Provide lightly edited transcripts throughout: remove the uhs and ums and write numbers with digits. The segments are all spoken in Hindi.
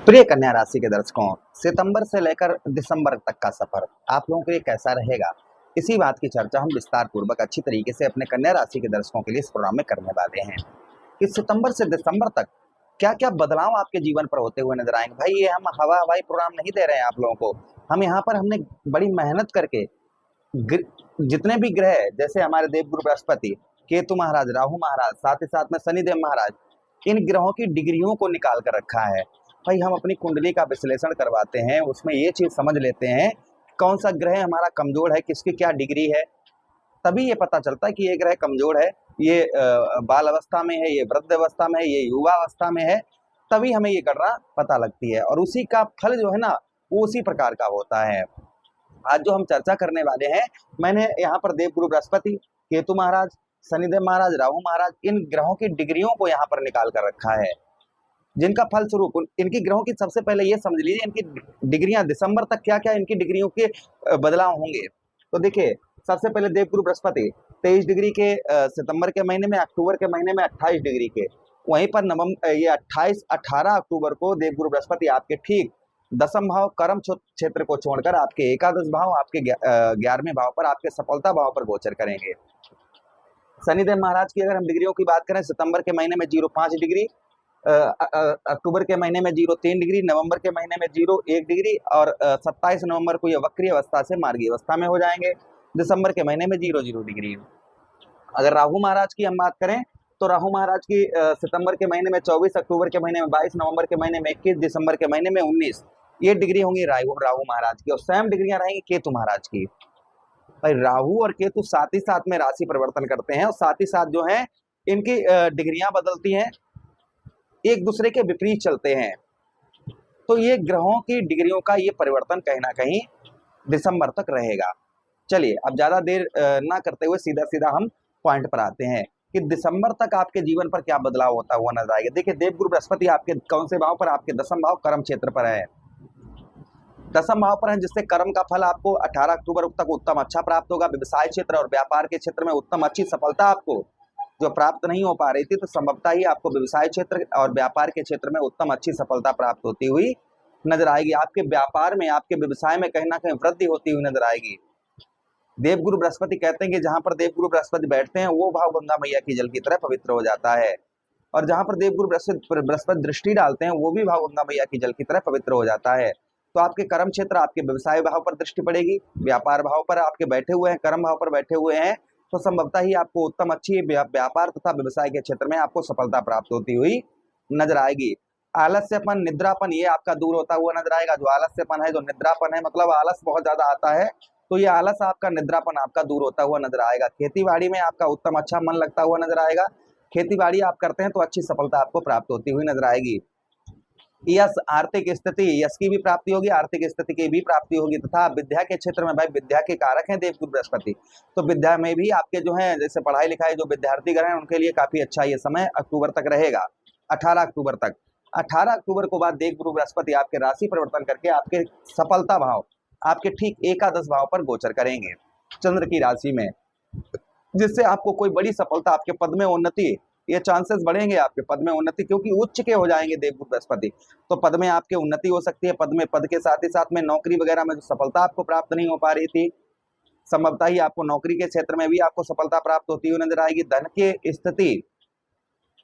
प्रिय कन्या राशि के दर्शकों, सितंबर से लेकर दिसंबर तक का सफर आप लोगों के लिए कैसा रहेगा, इसी बात की चर्चा हम विस्तार पूर्वक अच्छी तरीके से अपने कन्या राशि के दर्शकों के लिए इस प्रोग्राम में करने वाले हैं कि सितंबर से दिसंबर तक क्या क्या बदलाव आपके जीवन पर होते हुए नजर आएंगे। भाई, ये हम हवा हवाई प्रोग्राम नहीं दे रहे हैं आप लोगों को। हम यहाँ पर हमने बड़ी मेहनत करके जितने भी ग्रह, जैसे हमारे देवगुरु बृहस्पति, केतु महाराज, राहु महाराज, साथ ही साथ में शनिदेव महाराज, इन ग्रहों की डिग्रियों को निकाल कर रखा है। भाई, हम अपनी कुंडली का विश्लेषण करवाते हैं, उसमें ये चीज समझ लेते हैं कौन सा ग्रह हमारा कमजोर है, किसकी क्या डिग्री है। तभी ये पता चलता है कि ये ग्रह कमजोर है, ये बाल अवस्था में है, ये वृद्ध अवस्था में है, ये युवा अवस्था में है। तभी हमें ये गणना पता लगती है और उसी का फल जो है ना, वो उसी प्रकार का होता है। आज जो हम चर्चा करने वाले हैं, मैंने यहाँ पर देवगुरु बृहस्पति, केतु महाराज, शनिदेव महाराज, राहु महाराज, इन ग्रहों की डिग्रियों को यहाँ पर निकाल कर रखा है, जिनका फलस्वरूप इनकी ग्रहों की सबसे पहले ये समझ लीजिए इनकी डिग्रियां दिसंबर तक क्या क्या इनकी डिग्रियों के बदलाव होंगे। तो देखिए, सबसे पहले देवगुरु बृहस्पति 23 डिग्री के सितंबर के महीने में, अक्टूबर के महीने में 28 डिग्री के। वहीं पर ये 18 अक्टूबर को देवगुरु बृहस्पति आपके ठीक दसम भाव कर्म क्षेत्र को छोड़कर आपके एकादश भाव, आपके 11वें भाव पर, आपके सफलता भाव पर गोचर करेंगे। शनिदेव महाराज की अगर हम डिग्रियों की बात करें, सितंबर के महीने में 0.5 डिग्री, अक्टूबर के महीने में 0.3 डिग्री, नवंबर के महीने में 0.1 डिग्री और 27 नवंबर को ये वक्री अवस्था से मार्गी अवस्था में हो जाएंगे। दिसंबर के महीने में 0.0 डिग्री। अगर राहु महाराज की हम बात करें तो राहु महाराज की सितंबर के महीने में 24, अक्टूबर के महीने में 22, नवंबर के महीने में 21, दिसंबर के महीने में 19, ये डिग्री होंगी राहु महाराज की। और सेम डिग्रियां रहेंगी केतु महाराज की। भाई, राहु और केतु साथ ही साथ में राशि परिवर्तन करते हैं और साथ ही साथ जो है इनकी डिग्रियां बदलती हैं, एक दूसरे के विपरीत चलते हैं। तो ये ग्रहों की डिग्रियों का ये परिवर्तन कहीं ना कहीं दिसंबर तक रहेगा। चलिए, अब ज्यादा देर ना करते हुए सीधा सीधा हम पॉइंट पर आते हैं कि दिसंबर तक आपके जीवन पर क्या बदलाव होता हुआ नजर आएगा। देखिए, देवगुरु बृहस्पति आपके कौन से भाव पर, आपके दसम भाव कर्म क्षेत्र पर है, दसम भाव पर है, जिससे कर्म का फल आपको 18 अक्टूबर तक उत्तम अच्छा प्राप्त होगा। व्यवसाय क्षेत्र और व्यापार के क्षेत्र में उत्तम अच्छी सफलता आपको जो प्राप्त नहीं हो पा रही थी, तो संभवतः ही आपको व्यवसाय क्षेत्र और व्यापार के क्षेत्र में उत्तम अच्छी सफलता प्राप्त होती हुई नजर आएगी। आपके व्यापार में, आपके व्यवसाय में कहीं ना कहीं वृद्धि होती हुई नजर आएगी। देवगुरु बृहस्पति कहते हैं कि जहां पर देवगुरु बृहस्पति बैठते हैं वो भाव गंगा मैया की जल की तरह पवित्र हो जाता है, और जहां पर देवगुरु बृहस्पति दृष्टि डालते हैं वो भी भाव गंगा मैया की जल की तरह पवित्र हो जाता है। तो आपके कर्म क्षेत्र, आपके व्यवसाय भाव पर दृष्टि पड़ेगी, व्यापार भाव पर आपके बैठे हुए हैं, कर्म भाव पर बैठे हुए हैं, तो संभवतः ही आपको उत्तम अच्छी व्यापार तथा व्यवसाय के क्षेत्र में आपको सफलता प्राप्त होती हुई नजर आएगी। आलस्यपन, निद्रापन, ये आपका दूर होता हुआ नजर आएगा। जो आलस्यपन है, जो निद्रापन है, मतलब आलस बहुत ज्यादा आता है, तो ये आलस आपका, निद्रापन आपका दूर होता हुआ नजर आएगा। खेती बाड़ी में आपका उत्तम अच्छा मन लगता हुआ नजर आएगा। खेती बाड़ी आप करते हैं तो अच्छी सफलता आपको प्राप्त होती हुई नजर आएगी। यश, आर्थिक स्थिति, यश की भी प्राप्ति होगी, आर्थिक स्थिति की भी प्राप्ति होगी। तथा विद्या के क्षेत्र में, भाई विद्या के कारक हैं देवगुरु बृहस्पति, तो विद्या में भी आपके जो है, जैसे पढ़ाई लिखाई जो विद्यार्थी गण हैं उनके लिए काफी अच्छा ये समय अक्टूबर तक रहेगा, 18 अक्टूबर तक। 18 अक्टूबर को बाद देवगुरु बृहस्पति आपके राशि परिवर्तन करके आपके सफलता भाव, आपके ठीक एकादश भाव पर गोचर करेंगे चंद्र की राशि में, जिससे आपको कोई बड़ी सफलता, आपके पद में उन्नति, ये चांसेस बढ़ेंगे आपके पद में उन्नति, क्योंकि उच्च के हो जाएंगे देवगुरु बृहस्पति, तो पद में आपके उन्नति हो सकती है। पद के साथ ही साथ में नौकरी वगैरह में जो सफलता आपको प्राप्त नहीं हो पा रही थी, संभवतः ही आपको नौकरी के क्षेत्र में भी आपको सफलता प्राप्त होती हुई नजर आएगी। धन की स्थिति,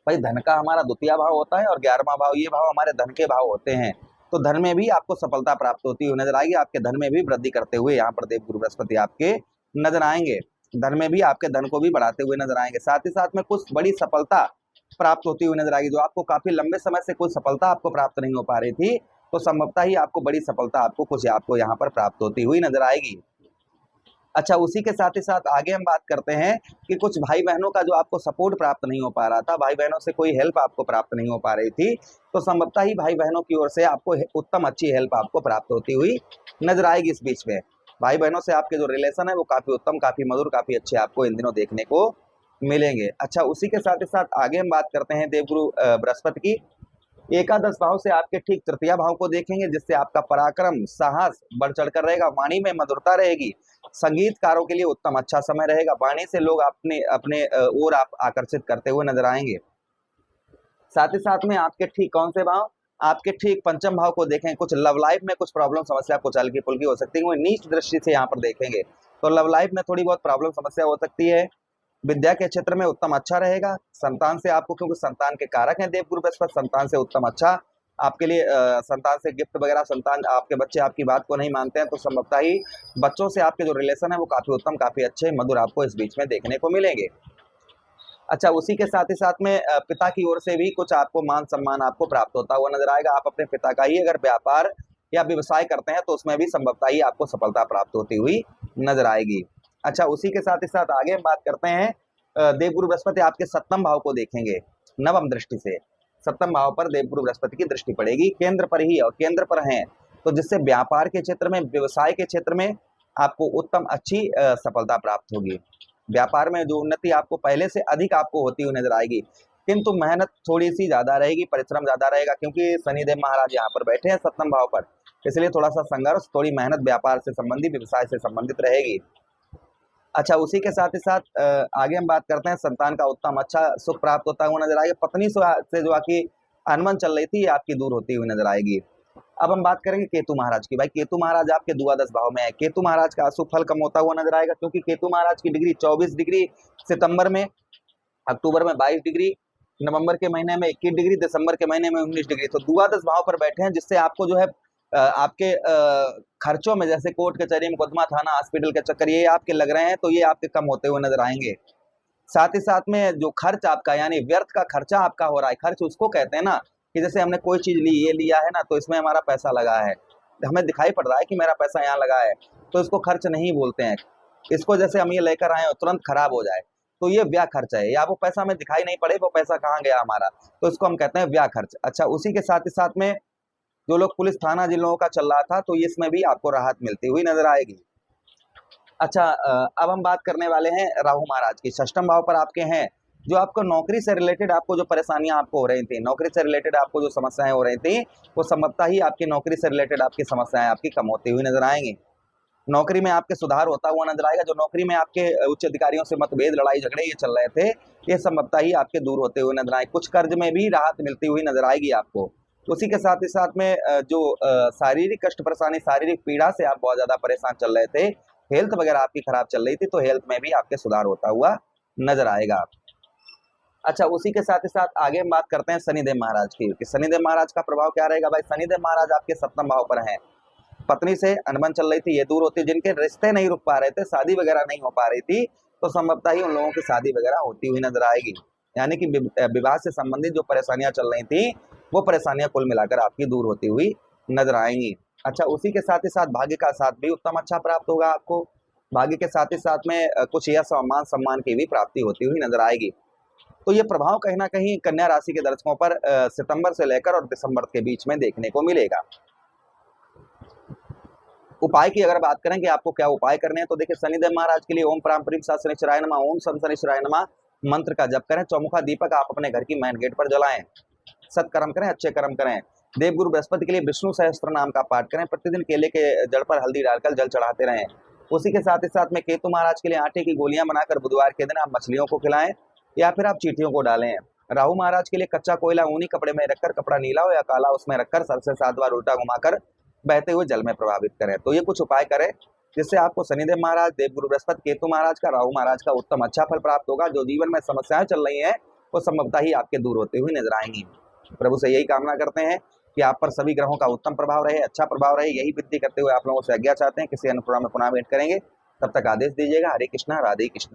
भाई धन का हमारा द्वितीय भाव होता है और 11वां भाव, ये भाव हमारे धन के भाव होते हैं, तो धन में भी आपको सफलता प्राप्त होती हुई नजर आएगी। आपके धन में भी वृद्धि करते हुए यहाँ पर देवगुरु बृहस्पति आपके नजर आएंगे, धन में भी आपके धन को भी बढ़ाते हुए नजर आएंगे। साथ ही साथ में कुछ बड़ी सफलता प्राप्त होती हुई नजर आएगी। जो आपको काफी लंबे समय से कोई सफलता आपको प्राप्त नहीं हो पा रही थी, तो संभवतः ही आपको बड़ी सफलता आपको यहाँ पर प्राप्त होती हुई नजर आएगी। अच्छा, उसी के साथ ही साथ आगे हम बात करते हैं कि कुछ भाई बहनों का जो आपको सपोर्ट प्राप्त नहीं हो पा रहा था, भाई बहनों से कोई हेल्प आपको प्राप्त नहीं हो पा रही थी, तो संभवतः ही भाई बहनों की ओर से आपको उत्तम अच्छी हेल्प आपको प्राप्त होती हुई नजर आएगी। इस बीच में भाई बहनों से आपके जो रिलेशन है वो काफी उत्तम, काफी मधुर, काफी अच्छे आपको इन दिनों देखने को मिलेंगे। अच्छा, उसी के साथ ही साथ आगे हम बात करते हैं देवगुरु बृहस्पति की। एकादश भाव से आपके ठीक तृतीय भाव को देखेंगे, जिससे आपका पराक्रम, साहस बढ़ चढ़कर रहेगा, वाणी में मधुरता रहेगी। संगीतकारों के लिए उत्तम अच्छा समय रहेगा, वाणी से लोग अपने अपने ओर आप आकर्षित करते हुए नजर आएंगे। साथ ही साथ में आपके ठीक कौन से भाव, आपके ठीक पंचम भाव को देखें, कुछ लव लाइफ में कुछ प्रॉब्लम समस्या कुछ हल्की फुल्की हो सकती है, वो नीच दृष्टि से यहाँ पर देखेंगे तो लव लाइफ में थोड़ी बहुत प्रॉब्लम समस्या हो सकती है। विद्या के क्षेत्र में उत्तम अच्छा रहेगा। संतान से आपको, क्योंकि संतान के कारक हैं देवगुरु बृहस्पति, संतान से उत्तम अच्छा आपके लिए। संतान से गिफ्ट वगैरह, संतान आपके बच्चे आपकी बात को नहीं मानते हैं तो संभवतः ही बच्चों से आपके जो रिलेशन है वो काफी उत्तम, काफी अच्छे, मधुर आपको इस बीच में देखने को मिलेंगे। अच्छा, उसी के साथ ही साथ में पिता की ओर से भी कुछ आपको मान सम्मान आपको प्राप्त होता हुआ नजर आएगा। आप अपने पिता का ही अगर व्यापार या व्यवसाय करते हैं तो उसमें भी संभवतः ही आपको सफलता प्राप्त होती हुई नजर आएगी। अच्छा, उसी के साथ ही साथ आगे हम बात करते हैं, देवगुरु बृहस्पति आपके सप्तम भाव को देखेंगे नवम दृष्टि से। सप्तम भाव पर देवगुरु बृहस्पति की दृष्टि पड़ेगी, केंद्र पर ही, और केंद्र पर है तो जिससे व्यापार के क्षेत्र में, व्यवसाय के क्षेत्र में आपको उत्तम अच्छी सफलता प्राप्त होगी। व्यापार में जो उन्नति आपको पहले से अधिक आपको होती हुई नजर आएगी, किंतु मेहनत थोड़ी सी ज्यादा रहेगी, परिश्रम ज्यादा रहेगा, क्योंकि शनिदेव महाराज यहाँ पर बैठे हैं सप्तम भाव पर, इसलिए थोड़ा सा संघर्ष, थोड़ी मेहनत व्यापार से संबंधित, व्यवसाय से संबंधित रहेगी। अच्छा, उसी के साथ ही साथ आगे हम बात करते हैं, संतान का उत्तम अच्छा सुख प्राप्त होता हुआ नजर आएगा। पत्नी से जो आपकी अनबन चल रही थी आपकी दूर होती हुई नजर आएगी। अब हम बात करेंगे केतु महाराज की। भाई केतु महाराज आपके द्वादश भाव में है। केतु महाराज का अशुभ फल कम होता हुआ नजर आएगा, क्योंकि केतु महाराज की डिग्री 24 डिग्री सितंबर में, अक्टूबर में 22 डिग्री, नवंबर के महीने में 21 डिग्री, दिसंबर के महीने में 19 डिग्री, तो द्वादश भाव पर बैठे हैं, जिससे आपको जो है आपके खर्चों में, जैसे कोर्ट कचहरी, मुकदमा, थाना, हॉस्पिटल के चक्कर ये आपके लग रहे हैं तो ये आपके कम होते हुए नजर आएंगे। साथ ही साथ में जो खर्च आपका, यानी व्यर्थ का खर्चा आपका हो रहा है, खर्च उसको कहते हैं ना कि जैसे हमने कोई चीज ली, ये लिया है ना तो इसमें हमारा पैसा लगा है, हमें दिखाई पड़ रहा है कि मेरा पैसा यहाँ लगा है, तो इसको खर्च नहीं बोलते हैं। इसको जैसे हम ये लेकर आए और तुरंत खराब हो जाए तो ये व्यय खर्च है, या वो पैसा हमें दिखाई नहीं पड़े वो पैसा कहाँ गया हमारा, तो इसको हम कहते हैं व्यय खर्च। अच्छा, उसी के साथ ही साथ में जो लोग पुलिस थाना जिन लोगों का चल रहा था तो इसमें भी आपको राहत मिलती हुई नजर आएगी। अच्छा, अब हम बात करने वाले हैं राहु महाराज की। षष्ठम भाव पर आपके हैं, जो आपको नौकरी से रिलेटेड आपको जो परेशानियां आपको हो रही थी, नौकरी से रिलेटेड आपको जो समस्याएं हो रही थी, वो संभवतः ही आपकी नौकरी से रिलेटेड आपकी समस्याएं आपकी कम होती हुई नजर आएंगी। नौकरी में आपके सुधार होता हुआ नजर आएगा। जो नौकरी में आपके उच्च अधिकारियों से मतभेद, लड़ाई झगड़े ये चल रहे थे, ये संभवतः ही आपके दूर होते हुए नजर आए। कुछ कर्ज में भी राहत मिलती हुई नजर आएगी आपको। उसी के साथ ही साथ में जो शारीरिक कष्ट परेशानी, शारीरिक पीड़ा से आप बहुत ज्यादा परेशान चल रहे थे, हेल्थ वगैरह आपकी खराब चल रही थी, तो हेल्थ में भी आपके सुधार होता हुआ नजर आएगा। अच्छा, उसी के साथ ही साथ आगे हम बात करते हैं शनिदेव महाराज की, कि शनिदेव महाराज का प्रभाव क्या रहेगा। भाई शनिदेव महाराज आपके सप्तम भाव पर हैं। पत्नी से अनबन चल रही थी, ये दूर होती, जिनके रिश्ते नहीं रुक पा रहे थे, शादी वगैरह नहीं हो पा रही थी, तो संभवतः ही उन लोगों की शादी वगैरह होती हुई नजर आएगी। यानी कि विवाह से संबंधित जो परेशानियां चल रही थी वो परेशानियां कुल मिलाकर आपकी दूर होती हुई नजर आएंगी। अच्छा, उसी के साथ ही साथ भाग्य का साथ भी उत्तम अच्छा प्राप्त होगा आपको। भाग्य के साथ ही साथ में कुछ यश और मान सम्मान की भी प्राप्ति होती हुई नजर आएगी। तो ये प्रभाव कहीं ना कहीं कन्या राशि के दर्शकों पर सितंबर से लेकर और दिसंबर के बीच में देखने को मिलेगा। उपाय की अगर बात करें कि आपको क्या उपाय करने हैं, तो देखिए शनिदेव महाराज के लिए ओम प्रांपरिम शनिश्चराय नमः, ओम सम शनिश्चराय नमः मंत्र का जप करें। चौमुखा दीपक आप अपने घर की मेन गेट पर जलाएं। सत्कर्म करें, अच्छे कर्म करें। देवगुरु बृहस्पति के लिए विष्णु सहस्त्र नाम का पाठ करें। प्रतिदिन केले के जड़ पर हल्दी डालकर जल चढ़ाते रहें। उसी के साथ ही साथ में केतु महाराज के लिए आटे की गोलियां बनाकर बुधवार के दिन आप मछलियों को खिलाएं, या फिर आप चींटियों को डालें। राहु महाराज के लिए कच्चा कोयला ऊनी कपड़े में रखकर, कपड़ा नीला हो या काला उसमें रखकर सर से 7 बार उल्टा घुमाकर बहते हुए जल में प्रभावित करें। तो ये कुछ उपाय करें जिससे आपको शनिदेव महाराज, देवगुरु बृहस्पति, केतु महाराज का, राहु महाराज का उत्तम अच्छा फल प्राप्त होगा। जो जीवन में समस्याएं चल रही हैं वो संभवतः ही आपके दूर होते हुए नजर आएंगी। प्रभु से यही कामना करते हैं कि आप पर सभी ग्रहों का उत्तम प्रभाव रहे, अच्छा प्रभाव रहे। यही विनती करते हुए आप लोगों से आज्ञा चाहते हैं। किसी अन्य प्रोग्राम में पुनः भेंट करेंगे, तब तक आदेश दीजिएगा। हरे कृष्णा, राधे कृष्ण।